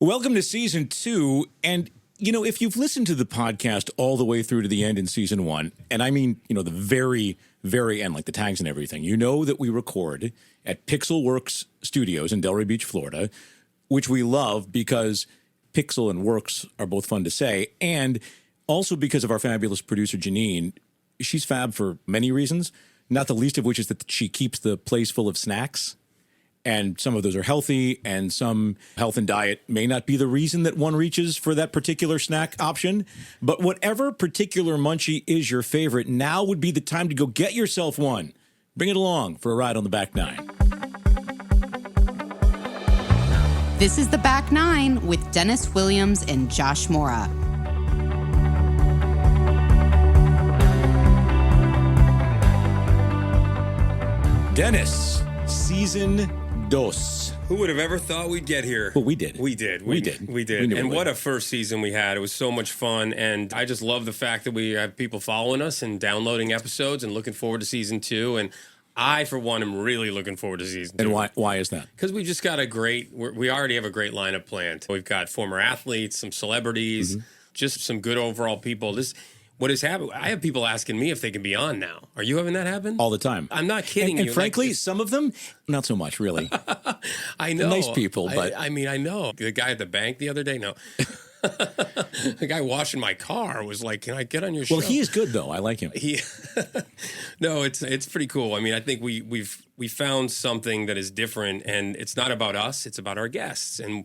Welcome to season 2. And, if you've listened to the podcast all the way through to the end in season 1, and I mean, the very, very end, like the tags and everything, you know that we record at Pixelworks Studios in Delray Beach, Florida, which we love because Pixel and Works are both fun to say. And also because of our fabulous producer, Janine. She's fab for many reasons, not the least of which is that she keeps the place full of snacks. And some of those are healthy, and some health and diet may not be the reason that one reaches for that particular snack option. But whatever particular munchie is your favorite, now would be the time to go get yourself one. Bring it along for a ride on the Back Nine. This is the Back Nine with Dennis Williams and Josh Mora. Dennis, season 2. Who would have ever thought we'd get here? Well, we did. We did. We did. And what a first season we had. It was so much fun. And I just love the fact that we have people following us and downloading episodes and looking forward to season 2. And I, for one, am really looking forward to season 2. And why is that? Because we just got we already have a great lineup planned. We've got former athletes, some celebrities, just some good overall people. What has happened? I have people asking me if they can be on now. Are you having that happen? All the time. I'm not kidding and you. frankly, some of them, not so much, really. I know. Nice people, but... I know. The guy at the bank the other day, no. The guy washing my car was like, can I get on your show? Well, he is good, though. I like him. No, it's pretty cool. I mean, I think we found something that is different, and it's not about us. It's about our guests. And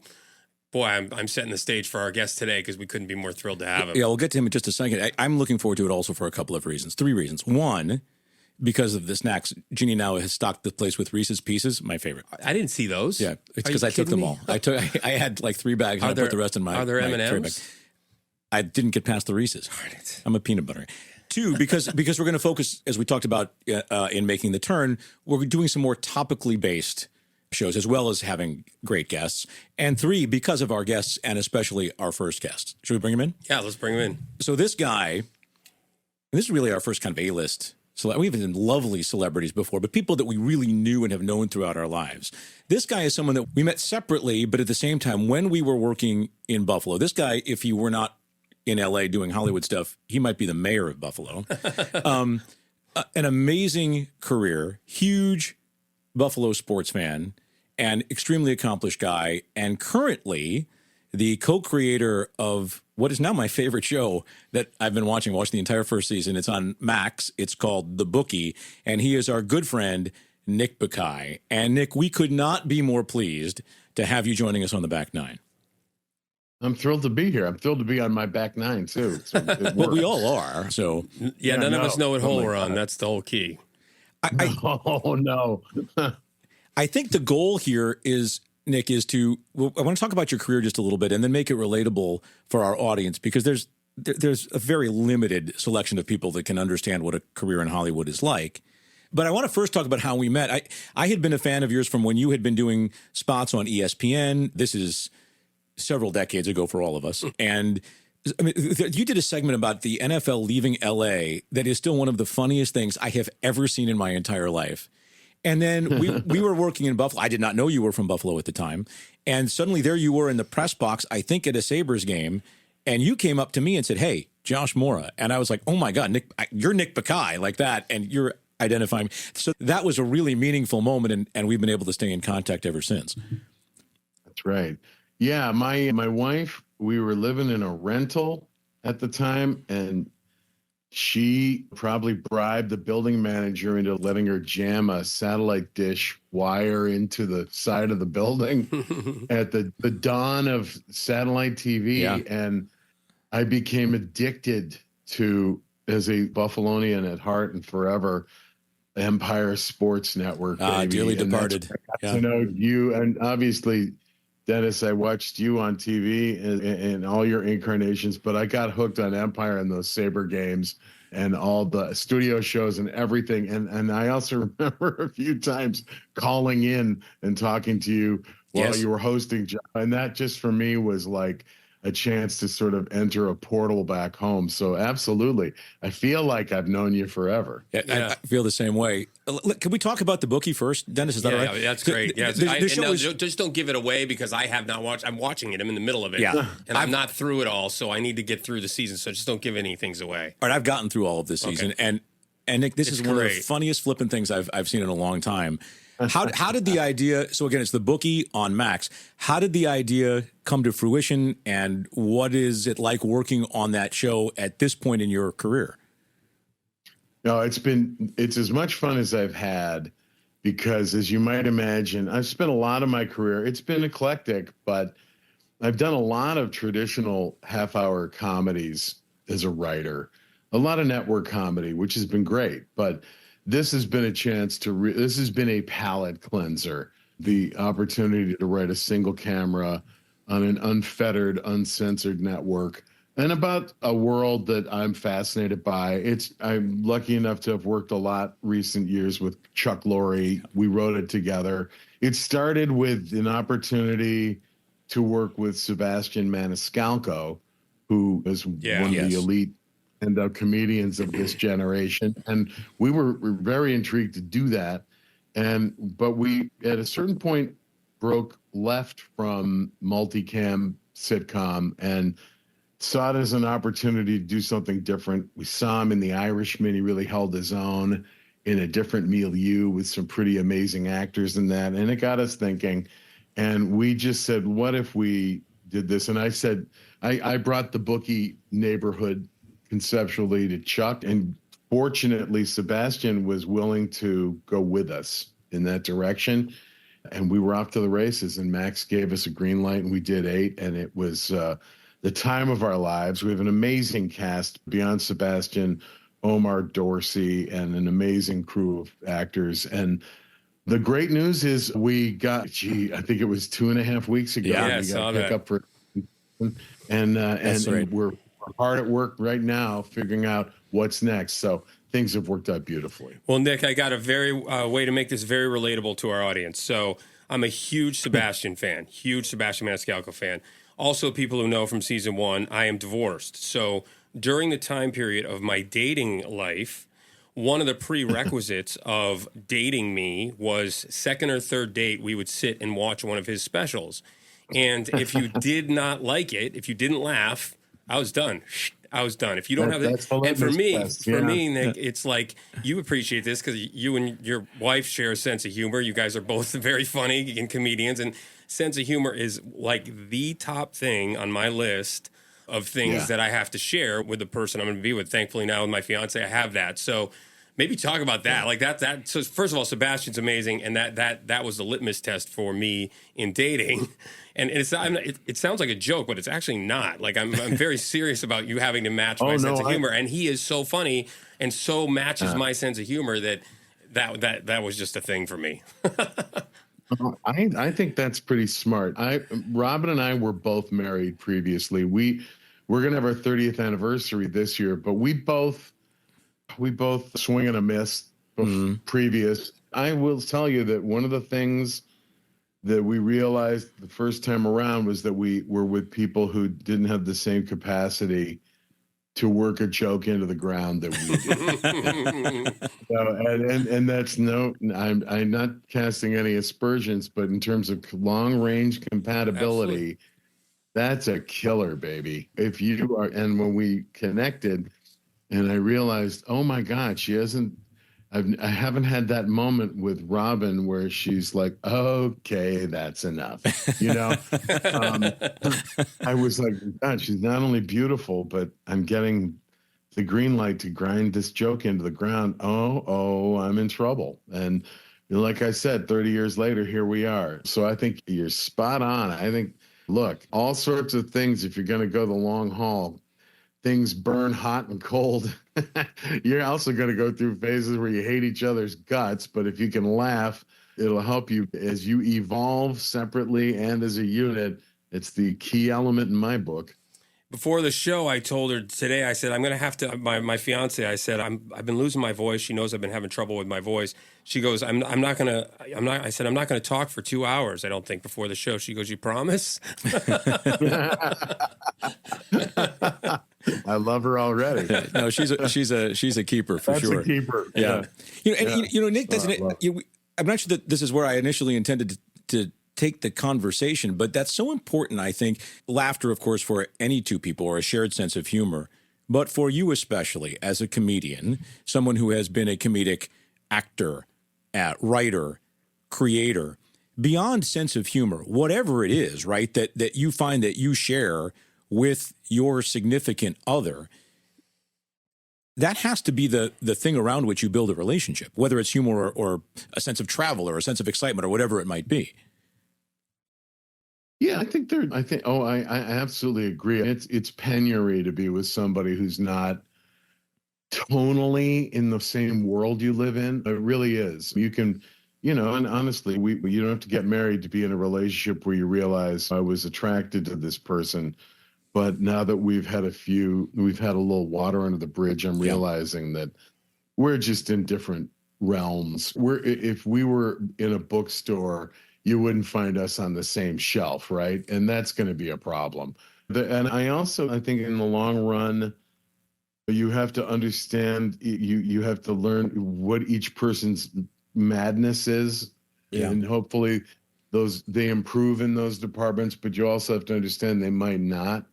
boy, I'm setting the stage for our guest today because we couldn't be more thrilled to have him. Yeah, we'll get to him in just a second. I'm looking forward to it also for a couple of reasons. 3 reasons. One, because of the snacks. Ginny now has stocked the place with Reese's Pieces, my favorite. I didn't see those. Yeah, it's because I took them all. I had like 3 bags and I put the rest in my. Are there my M&Ms? I didn't get past the Reese's. Darn it. I'm a peanut butter. 2, because we're going to focus, as we talked about in Making the Turn, we're doing some more topically based shows, as well as having great guests. And 3, because of our guests, and especially our first guest. Should we bring him in? Yeah, let's bring him in. So this guy, and this is really our first kind of A-list. So we've been lovely celebrities before, but people that we really knew and have known throughout our lives. This guy is someone that we met separately, but at the same time, when we were working in Buffalo, this guy, if he were not in LA doing Hollywood stuff, he might be the mayor of Buffalo. An amazing career, huge Buffalo sports fan, and extremely accomplished guy, and currently the co-creator of what is now my favorite show that I've been watching the entire first season. It's on Max. It's called The Bookie, and he is our good friend, Nick Bakay. And Nick, we could not be more pleased to have you joining us on the Back Nine. I'm thrilled to be here. I'm thrilled to be on my Back Nine, too. Well, we all are. So yeah, none of us know what hole we're on. That's the whole key. No. I think the goal here is, Nick, I want to talk about your career just a little bit and then make it relatable for our audience, because there's a very limited selection of people that can understand what a career in Hollywood is like. But I want to first talk about how we met. I had been a fan of yours from when you had been doing spots on ESPN. This is several decades ago for all of us. And I mean, you did a segment about the NFL leaving LA that is still one of the funniest things I have ever seen in my entire life. And then we were working in Buffalo. I did not know you were from Buffalo at the time. And suddenly there you were in the press box, I think at a Sabres game. And you came up to me and said, "Hey, Josh Mora." And I was like, "Oh my God, Nick, you're Nick Bakay," like that. And you're identifying. So that was a really meaningful moment. And we've been able to stay in contact ever since. That's right. Yeah, my wife, we were living in a rental at the time, and she probably bribed the building manager into letting her jam a satellite dish wire into the side of the building at the dawn of satellite TV. Yeah. And I became addicted to, as a Buffalonian at heart and forever, Empire Sports Network. Dearly departed. Yeah. You know, you, and obviously, Dennis, I watched you on TV in all your incarnations, but I got hooked on Empire and those Sabre games and all the studio shows and everything. And I also remember a few times calling in and talking to you while you were hosting. And that just for me was like a chance to sort of enter a portal back home. So absolutely. I feel like I've known you forever. I feel the same way. Can we talk about the Bookie first, Dennis? Is that all right? Yeah, that's great. Yeah, just don't give it away because I have not watched. I'm watching it. I'm in the middle of it. Yeah. And I'm not through it all, so I need to get through the season. So just don't give any things away. All right, I've gotten through all of this season, and Nick, this is one of the funniest flipping things I've seen in a long time. How did the idea? So again, it's the Bookie on Max. How did the idea come to fruition, and what is it like working on that show at this point in your career? No, it's as much fun as I've had because, as you might imagine, I've spent a lot of my career. It's been eclectic, but I've done a lot of traditional half-hour comedies as a writer, a lot of network comedy, which has been great, but this has been a chance to this has been a palate cleanser, the opportunity to write a single camera on an unfettered, uncensored network, and about a world that I'm fascinated by. I'm lucky enough to have worked a lot recent years with Chuck Lorre. We wrote it together. It started with an opportunity to work with Sebastian Maniscalco, who is one of the elite stand-up comedians of this generation, and we were very intrigued to do that. But we, at a certain point, broke left from multicam sitcom and saw it as an opportunity to do something different. We saw him in The Irishman. He really held his own in a different milieu with some pretty amazing actors in that, and it got us thinking. And we just said, what if we did this? And I said, I brought the Bookie neighborhood conceptually to Chuck, and fortunately Sebastian was willing to go with us in that direction, and we were off to the races, and Max gave us a green light, and we did 8, and it was the time of our lives. We have an amazing cast beyond Sebastian, Omar Dorsey, and an amazing crew of actors. And the great news is we got, I think it was 2.5 weeks ago. Yeah, we got a pickup for, and we're hard at work right now figuring out what's next. So things have worked out beautifully. Well, Nick, I got a very way to make this very relatable to our audience. So I'm a huge Sebastian fan, huge Sebastian Maniscalco fan. Also, people who know from season 1, I am divorced. So during the time period of my dating life, one of the prerequisites of dating me was second or third date, we would sit and watch one of his specials. And if you did not like it, if you didn't laugh, I was done. I was done. If you don't have that, and for me, Nick, it's like you appreciate this because you and your wife share a sense of humor. You guys are both very funny and comedians, and sense of humor is like the top thing on my list of things that I have to share with the person I'm going to be with. Thankfully, now with my fiance, I have that. So maybe talk about that, like that. So first of all, Sebastian's amazing, and that was the litmus test for me in dating. And it sounds like a joke, but it's actually not. Like I'm very serious about you having to match my sense of humor, and he is so funny and so matches my sense of humor that was just a thing for me. I think that's pretty smart. Robin and I were both married previously. We're going to have our 30th anniversary this year, but we both swing and a miss previous. I will tell you that one of the things that we realized the first time around was that we were with people who didn't have the same capacity to work a joke into the ground that we do. So, and that's I'm not casting any aspersions, but in terms of long range compatibility, that's a killer, baby. If you are, and when we connected, and I realized, oh my God, I haven't had that moment with Robin where she's like, okay, that's enough. You know, I was like, God, she's not only beautiful, but I'm getting the green light to grind this joke into the ground. Oh, I'm in trouble. And like I said, 30 years later, here we are. So I think you're spot on. I think, look, all sorts of things, if you're going to go the long haul, things burn hot and cold. You're also going to go through phases where you hate each other's guts, but if you can laugh, it'll help you as you evolve separately and as a unit. It's the key element in my book. Before the show, I told her today, I said, I'm going to have to, my fiance, I said, I've been losing my voice. She knows I've been having trouble with my voice. She goes, I said, I'm not going to talk for 2 hours, I don't think, before the show. She goes, you promise? I love her already. No, she's a keeper for That's sure. a keeper. Yeah. Nick, I'm not sure that this is where I initially intended to take the conversation, but that's so important, I think. Laughter, of course, for any two people, or a shared sense of humor, but for you especially as a comedian, someone who has been a comedic actor, writer, creator, beyond sense of humor, whatever it is, right, that you find that you share with your significant other, that has to be the thing around which you build a relationship, whether it's humor or a sense of travel or a sense of excitement or whatever it might be. Yeah, I absolutely agree. It's penury to be with somebody who's not tonally in the same world you live in. It really is. You can, and honestly, you don't have to get married to be in a relationship where you realize I was attracted to this person. But now that we've had a little water under the bridge, I'm realizing that we're just in different realms. If we were in a bookstore, you wouldn't find us on the same shelf, right? And that's going to be a problem. And I think in the long run, you have to understand, you have to learn what each person's madness is. Yeah. And hopefully they improve in those departments, but you also have to understand they might not.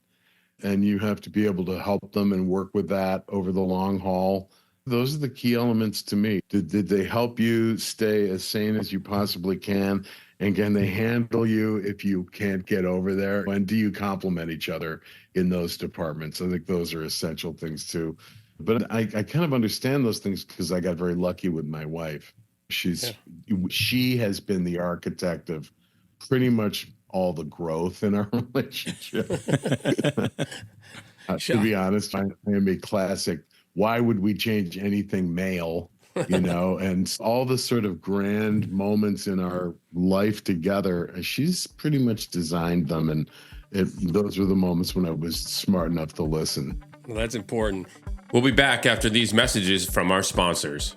And you have to be able to help them and work with that over the long haul. Those are the key elements to me. Did they help you stay as sane as you possibly can? And can they handle you if you can't get over there? And do you complement each other in those departments? I think those are essential things too. But I kind of understand those things because I got very lucky with my wife. She has been the architect of pretty much all the growth in our relationship. To be honest, I am a classic. Why would we change anything male? And all the sort of grand moments in our life together, she's pretty much designed them. And those were the moments when I was smart enough to listen. Well, that's important. We'll be back after these messages from our sponsors.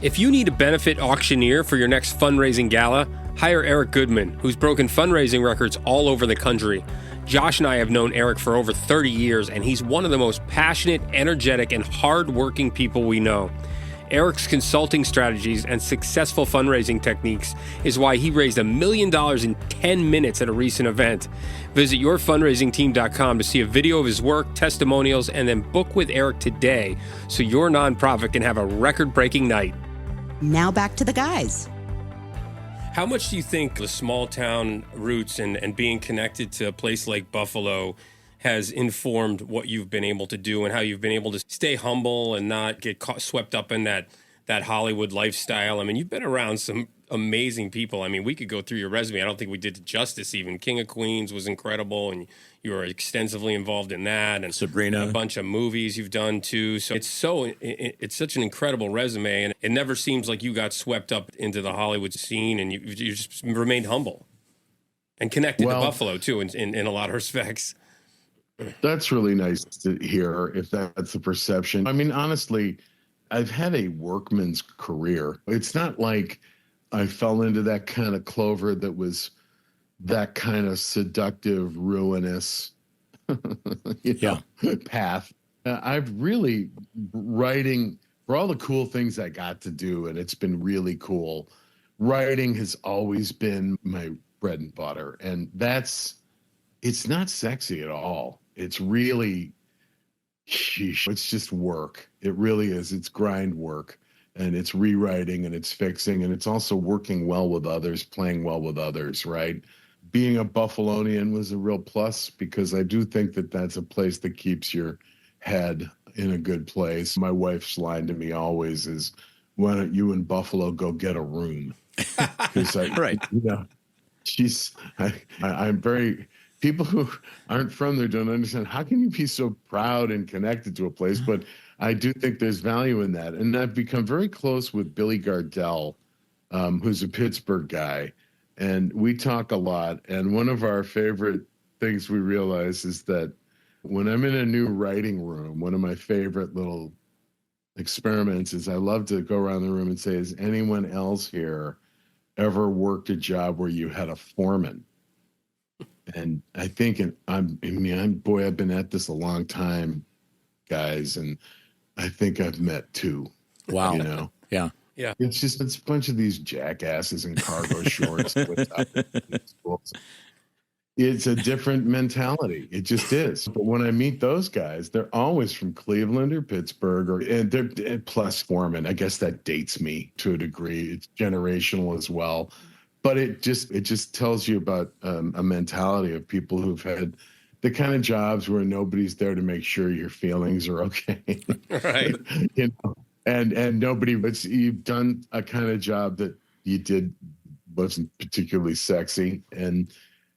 If you need a benefit auctioneer for your next fundraising gala, hire Eric Goodman, who's broken fundraising records all over the country. Josh and I have known Eric for over 30 years, and he's one of the most passionate, energetic, and hardworking people we know. Eric's consulting strategies and successful fundraising techniques is why he raised $1 million in 10 minutes at a recent event. Visit yourfundraisingteam.com to see a video of his work, testimonials, and then book with Eric today so your nonprofit can have a record-breaking night. Now back to the guys. How much do you think the small town roots and being connected to a place like Buffalo has informed what you've been able to do and how you've been able to stay humble and not get swept up in that Hollywood lifestyle? I mean, you've been around some amazing people. I mean, we could go through your resume. I don't think we did it justice even. King of Queens was incredible, and you were extensively involved in that. And Sabrina. A bunch of movies you've done too. So it's such an incredible resume, and it never seems like you got swept up into the Hollywood scene, and you just remained humble and connected to Buffalo too in a lot of respects. That's really nice to hear, if that's the perception. I mean, honestly, I've had a workman's career. It's not like I fell into that kind of clover that was that kind of seductive, ruinous path. I've really writing, for all the cool things I got to do, and it's been really cool, writing has always been my bread and butter. And it's not sexy at all. It's really, it's just work. It really is. It's grind work, and it's rewriting, and it's fixing, and it's also working well with others, playing well with others, right? Being a Buffalonian was a real plus, because I do think that that's a place that keeps your head in a good place. My wife's line to me always is, why don't you in Buffalo go get a room? Right. I'm very... People who aren't from there don't understand, how can you be so proud and connected to a place? But I do think there's value in that. And I've become very close with Billy Gardell, who's a Pittsburgh guy. And we talk a lot. And one of our favorite things we realize is that When I'm in a new writing room, one of my favorite little experiments is I love to go around the room and say, has anyone else here ever worked a job where you had a foreman? And I think I've been at this a long time, guys, and I think I've met two. Wow. You know? Yeah. It's a bunch of these jackasses in cargo shorts. It's a different mentality. It just is. But when I meet those guys, they're always from Cleveland or Pittsburgh, and they're plus foreman. I guess that dates me to a degree. It's generational as well. But it just tells you about a mentality of people who've had the kind of jobs where nobody's there to make sure your feelings are okay. Right. You know, and nobody, but you've done a kind of job that you did wasn't particularly sexy, and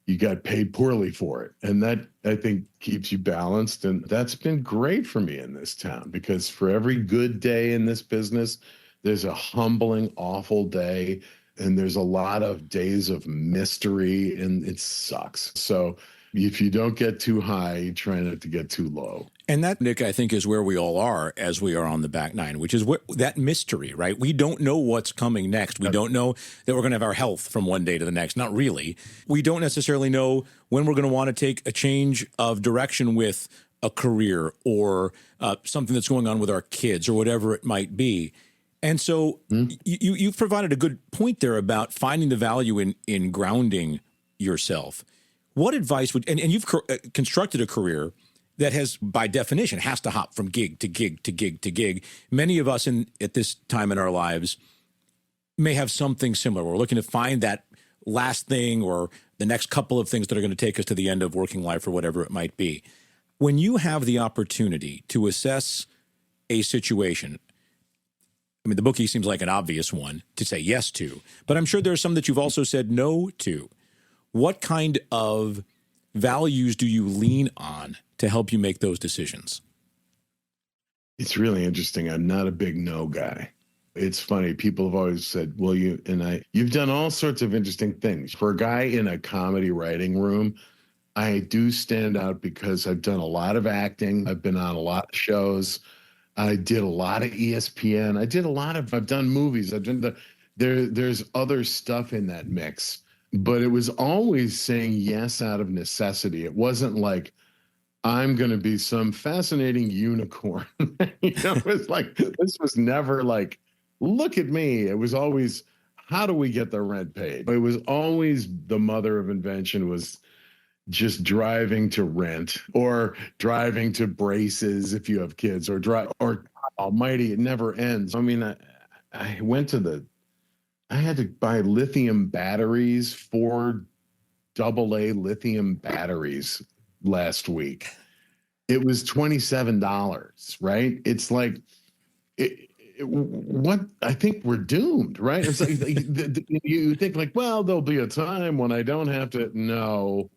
you got paid poorly for it. And that, I think, keeps you balanced. And that's been great for me in this town, because for every good day in this business, there's a humbling, awful day. And there's a lot of days of mystery, and it sucks. So if you don't get too high, you try not to get too low. And that, Nick, I think is where we all are as we are on the back nine, which is that mystery, right? We don't know what's coming next. We don't know that we're going to have our health from one day to the next. Not really. We don't necessarily know when we're going to want to take a change of direction with a career or something that's going on with our kids or whatever it might be. And so you've provided a good point there about finding the value in grounding yourself. What advice would, and you've constructed a career that has, by definition, has to hop from gig to gig to gig to gig. Many of us at this time in our lives may have something similar. We're looking to find that last thing or the next couple of things that are going to take us to the end of working life or whatever it might be. When you have the opportunity to assess a situation, I mean, the Bookie seems like an obvious one to say yes to, but I'm sure there are some that you've also said no to. What kind of values do you lean on to help you make those decisions? It's really interesting. I'm not a big no guy. It's funny. People have always said, well, you've done all sorts of interesting things. For a guy in a comedy writing room, I do stand out because I've done a lot of acting. I've been on a lot of shows. I did a lot of ESPN. I've done movies. There's other stuff in that mix, but it was always saying yes out of necessity. It wasn't like, I'm going to be some fascinating unicorn. It was like, this was never like, look at me. It was always, how do we get the rent paid? It was always, the mother of invention was just driving to Rent or driving to Braces if you have kids, or almighty, it never ends. I mean, I had to buy lithium batteries, 4 AA lithium batteries last week. It was $27, right? It's like, what? I think we're doomed, right? It's like you think like, well, there'll be a time when I don't have to. No.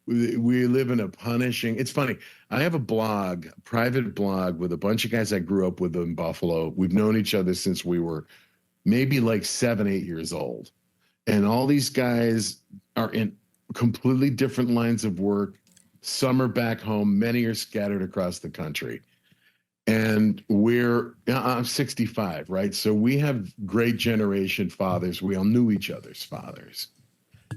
We live in a punishing. It's funny. I have a private blog with a bunch of guys I grew up with in Buffalo. We've known each other since we were maybe like 7, 8 years old. And all these guys are in completely different lines of work. Some are back home. Many are scattered across the country. And I'm 65, right? So we have great generation fathers. We all knew each other's fathers.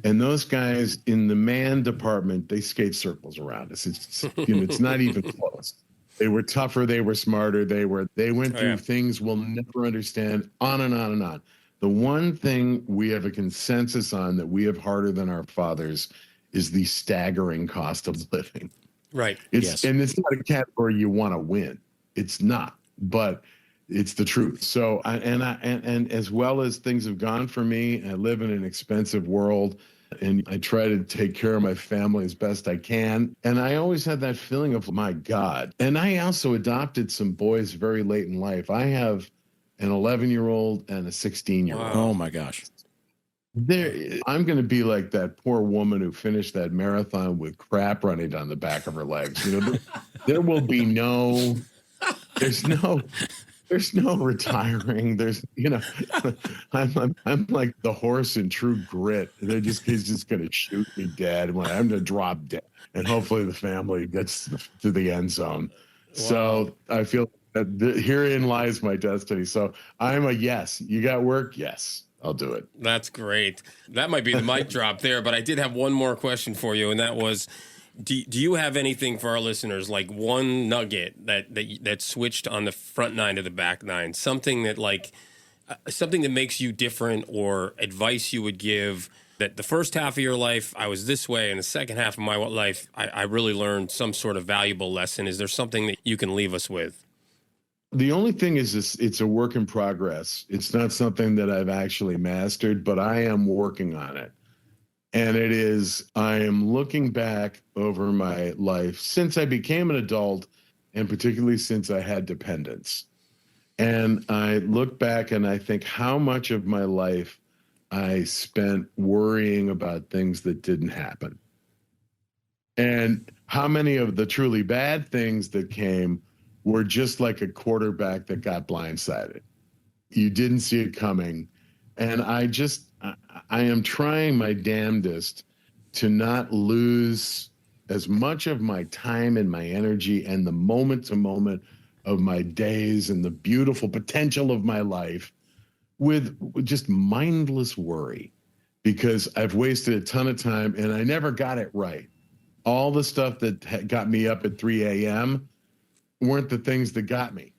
And those guys in the man department, they skate circles around us. It's not even close. They were tougher. They were smarter. They went through things we'll never understand, on and on and on. The one thing we have a consensus on that we have harder than our fathers is the staggering cost of living. Right. And it's not a category you want to win. It's not, but it's the truth. So, and as well as things have gone for me, I live in an expensive world, and I try to take care of my family as best I can. And I always had that feeling of, my God. And I also adopted some boys very late in life. I have an 11-year-old and a 16-year-old. Wow. Oh my gosh. I'm going to be like that poor woman who finished that marathon with crap running down the back of her legs. There will be There's no retiring. There's, I'm like the horse in True Grit. He's just going to shoot me dead when I'm going to drop dead. And hopefully the family gets to the end zone. Wow. So I feel that herein lies my destiny. So I'm a yes. You got work? Yes, I'll do it. That's great. That might be the mic drop there, but I did have one more question for you, and that was, do you have anything for our listeners, like one nugget that switched on the front nine to the back nine, something that something that makes you different, or advice you would give that the first half of your life I was this way, and the second half of my life I really learned some sort of valuable lesson? Is there something that you can leave us with? The only thing is this, it's a work in progress. It's not something that I've actually mastered, but I am working on it. And I am looking back over my life since I became an adult, and particularly since I had dependents. And I look back and I think how much of my life I spent worrying about things that didn't happen. And how many of the truly bad things that came were just like a quarterback that got blindsided. You didn't see it coming. And I am trying my damnedest to not lose as much of my time and my energy and the moment to moment of my days and the beautiful potential of my life with just mindless worry, because I've wasted a ton of time and I never got it right. All the stuff that got me up at 3 a.m. weren't the things that got me.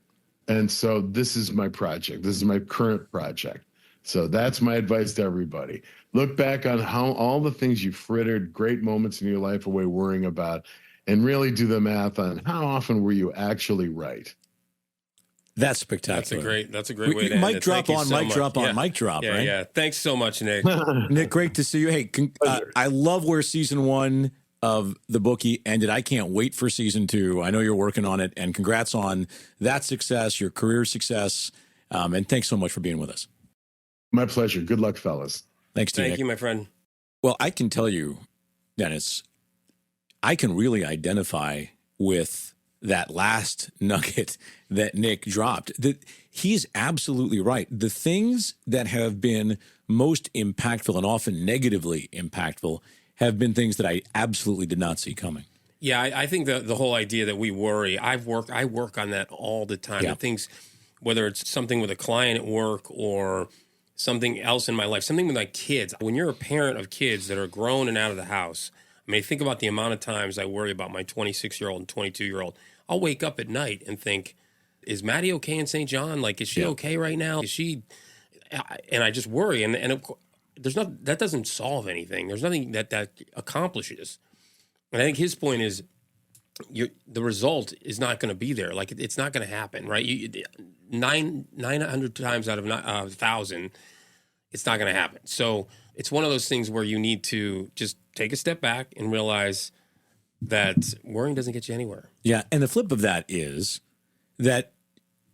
And so this is my project. This is my current project. So that's my advice to everybody. Look back on how all the things you frittered great moments in your life away worrying about, and really do the math on how often were you actually right. That's spectacular. That's a great way to end it. Mic drop on, mic drop on, mic drop, right? Yeah. Thanks so much, Nick. Nick, great to see you. Hey, I love where season 1 of the Bookie ended. I can't wait for season 2. I know you're working on it, and congrats on that success, your career success, and thanks so much for being with us. My pleasure. Good luck, fellas. Thanks to you, Thank you, my friend. Well, I can tell you, Dennis, I can really identify with that last nugget that Nick dropped. He's absolutely right. The things that have been most impactful and often negatively impactful have been things that I absolutely did not see coming. Yeah, I think the whole idea that we worry, I work on that all the time. Yeah. Things, whether it's something with a client at work or something else in my life, something with my kids. When you're a parent of kids that are grown and out of the house, I mean, think about the amount of times I worry about my 26-year-old and 22-year-old. I'll wake up at night and think, is Maddie okay in St. John? Like, is she okay right now? Is she? And I just worry. And there's not, that doesn't solve anything. There's nothing that accomplishes. And I think his point is, the result is not going to be there. Like, it's not going to happen, right? 900 times out of 1,000, it's not going to happen. So it's one of those things where you need to just take a step back and realize that worrying doesn't get you anywhere. Yeah, and the flip of that is that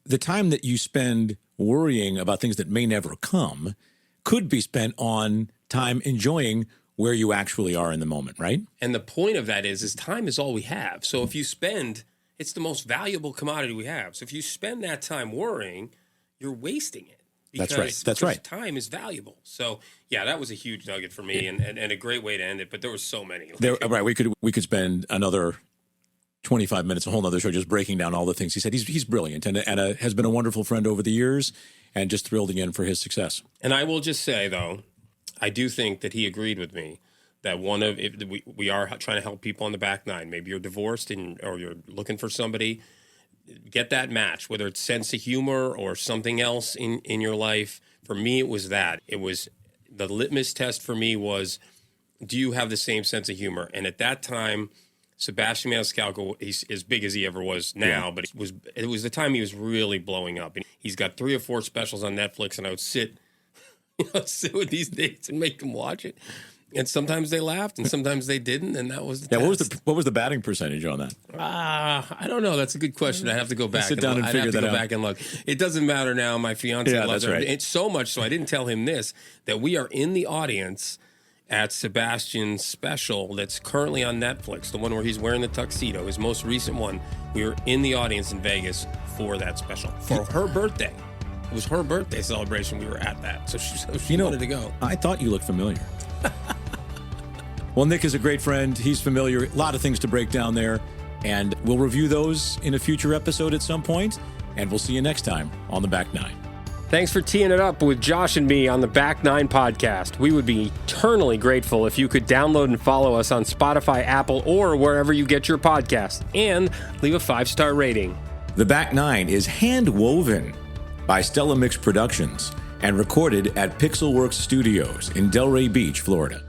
the time that you spend worrying about things that may never come could be spent on time enjoying where you actually are in the moment, right? And the point of that is time is all we have. So if you spend, it's the most valuable commodity we have. So if you spend that time worrying, you're wasting it. That's right. Time is valuable. So yeah, that was a huge nugget for me, and a great way to end it. But there were so many. Right, we could spend another 25 minutes, a whole nother show, just breaking down all the things he said. He's brilliant and has been a wonderful friend over the years, and just thrilled again for his success. And I will just say, though, I do think that he agreed with me that we are trying to help people on the back nine. Maybe you're divorced or you're looking for somebody. Get that match, whether it's sense of humor or something else in your life. For me, it was that. It was the litmus test for me was, do you have the same sense of humor? And at that time, Sebastian Maniscalco, he's as big as he ever was now, but it was the time he was really blowing up. And he's got 3 or 4 specials on Netflix, and I would sit with these dates and make them watch it. And sometimes they laughed, and sometimes they didn't, and that was the test. What was the batting percentage on that? I don't know. That's a good question. I have to go back. Sit down and figure that out. Back and look. It doesn't matter now. My fiance loves that's her. right. It's so much so I didn't tell him this, that we are in the audience at Sebastian's special that's currently on Netflix, the one where he's wearing the tuxedo, his most recent one. We were in the audience in Vegas for that special, for her birthday. It was her birthday celebration. We were at that. So she wanted to go. I thought you looked familiar. Well, Nick is a great friend. He's familiar. A lot of things to break down there. And we'll review those in a future episode at some point. And we'll see you next time on The Back Nine. Thanks for teeing it up with Josh and me on the Back Nine podcast. We would be eternally grateful if you could download and follow us on Spotify, Apple, or wherever you get your podcast, and leave a 5-star rating. The Back Nine is hand-woven by Stella Mix Productions and recorded at Pixelworks Studios in Delray Beach, Florida.